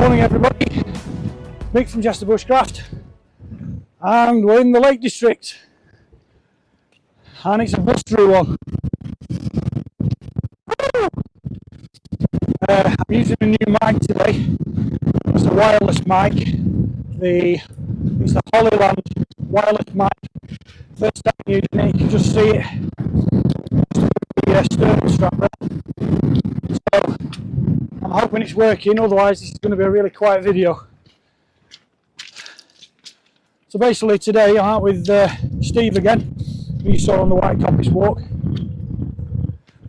Morning everybody, Mick from Jester Bushcraft, and we're in the Lake District and it's a bus through one. I'm using a new mic today. It's a wireless mic. It's the Hollyland wireless mic. First time using it, you can just see it. The sternum strap there. So I'm hoping it's working, otherwise this is going to be a really quiet video. So basically today I'm out with Steve again, who you saw on the White Coppice walk,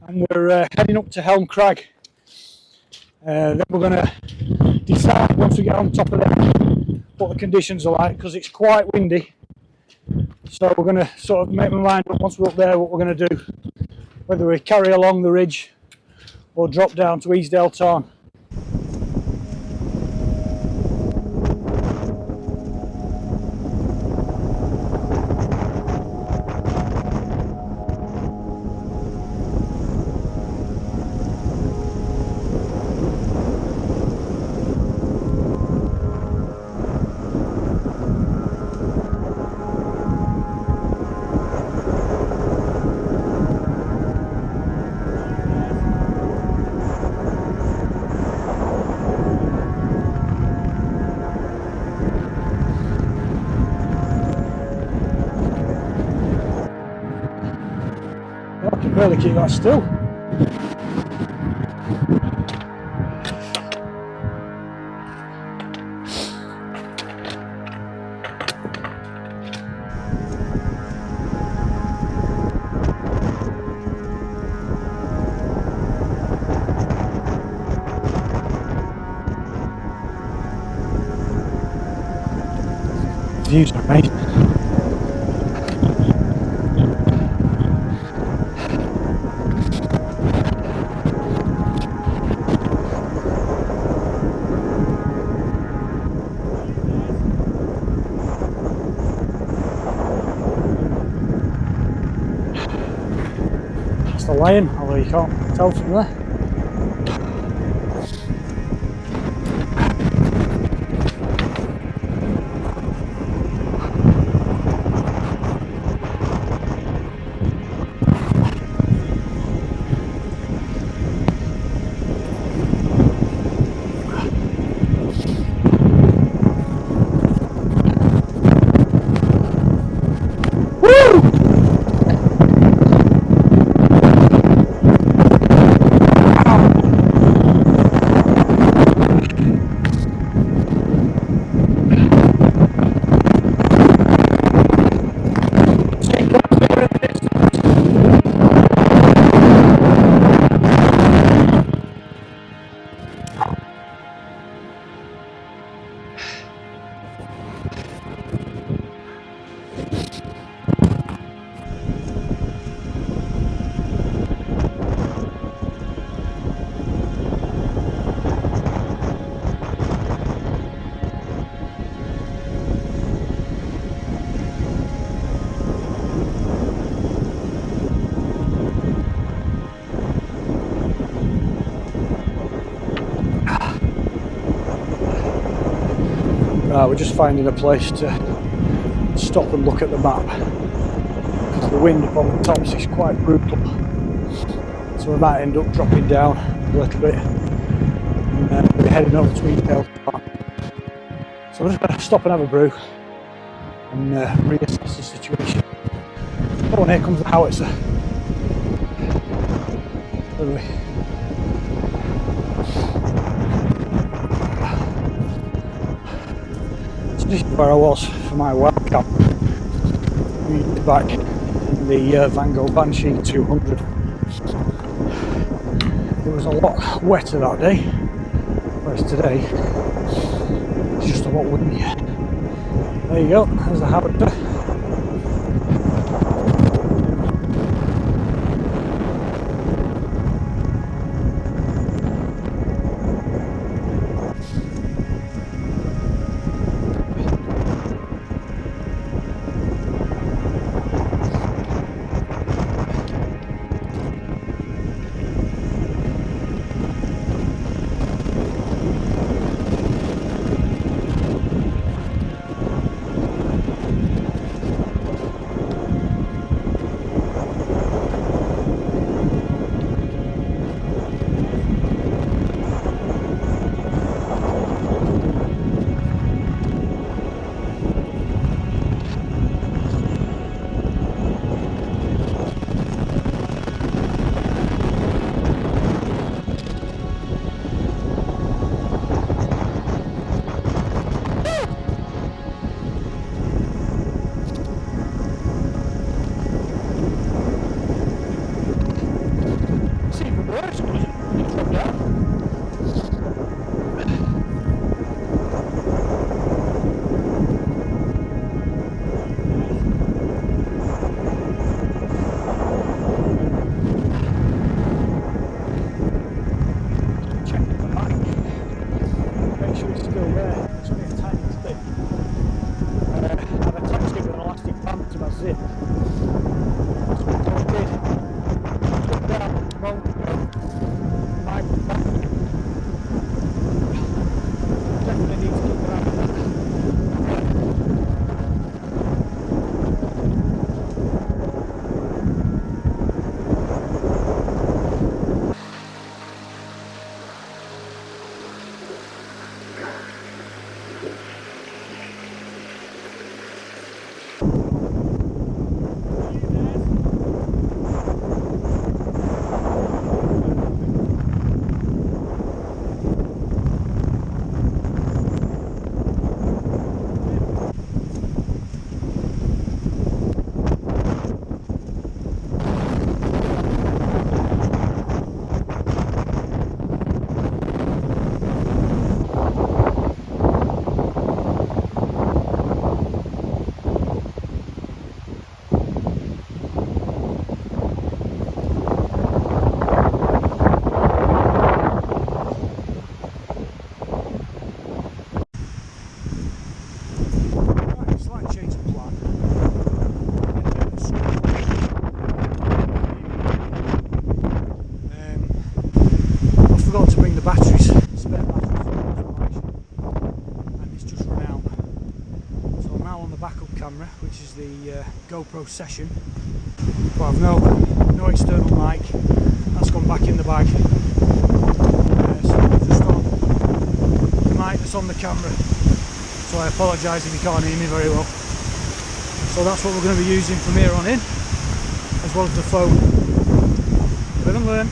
and we're heading up to Helm Crag. Then we're going to decide once we get on top of there what the conditions are like, because it's quite windy. So we're going to sort of make my mind up once we're up there what we're going to do, whether we carry along the ridge or drop down to Easedale Tarn. I can barely keep that still. Views are amazing. That's the lion, although you can't tell from there. Right, we're just finding a place to stop and look at the map, because the wind up on the tops is quite brutal, so we might end up dropping down a little bit and we're heading over to Easedale Tarn. So we're just going to stop and have a brew and reassess the situation. Oh, and here comes the howitzer. Where are we? This is where I was for my wild camp back in the Vango Banshee 200. It was a lot wetter that day, whereas today it's just a lot windier. There you go, there's the howitzer. battery's still there. It's only a tiny clip. I've attached it with an elastic band to my zip. So what I did, put down the moment ago, mic was back. Definitely need to keep an eye on that. Batteries, spare batteries, and it's just run out. So I'm now on the backup camera, which is the GoPro Session, but I've no external mic. That's gone back in the bag. So I've just got the mic that's on the camera. So I apologise if you can't hear me very well. So that's what we're going to be using from here on in, as well as the phone. Live and learn.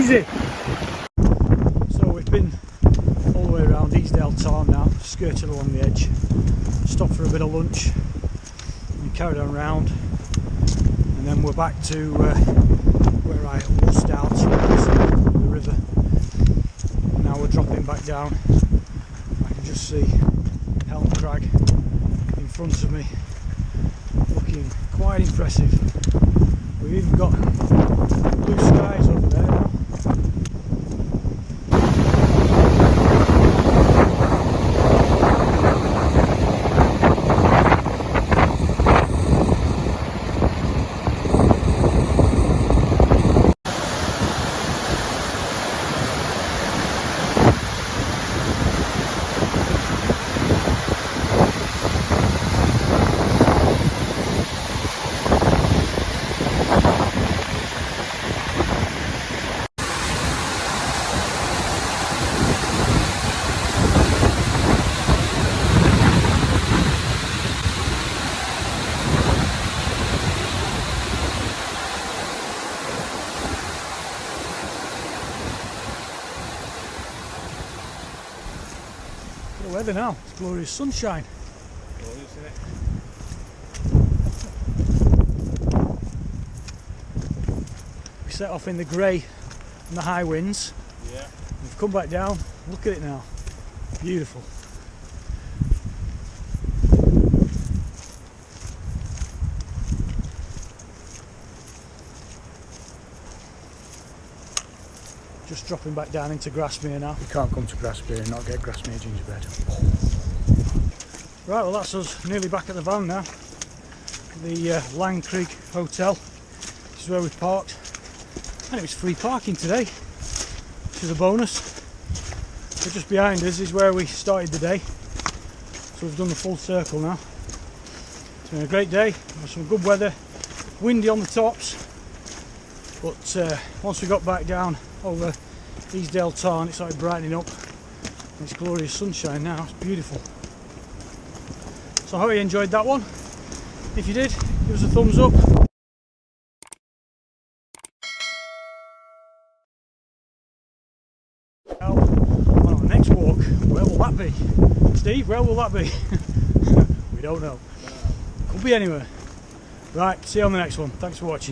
easy. So we've been all the way around Easedale Tarn now, skirted along the edge, stopped for a bit of lunch and carried on round, and then we're back to where I lost out the river. And now we're dropping back down. I can just see Helm Crag in front of me, looking quite impressive. We've even got blue skies over there now. The weather now, it's glorious sunshine. Glorious, isn't it? We set off in the grey and the high winds. Yeah. We've come back down, look at it now. Beautiful. Just dropping back down into Grasmere now. You can't come to Grasmere and not get Grasmere gingerbread. Right, well that's us nearly back at the van now. The Hollyland Lark Hotel. This is where we parked. And it was free parking today, which is a bonus. So just behind us is where we started the day. So we've done the full circle now. It's been a great day, some good weather, windy on the tops. But once we got back down over Easedale Tarn, it started brightening up. And it's glorious sunshine now, it's beautiful. So I hope you enjoyed that one. If you did, give us a thumbs up. On our next walk, where will that be? Steve, where will that be? We don't know. Could be anywhere. Right, see you on the next one. Thanks for watching.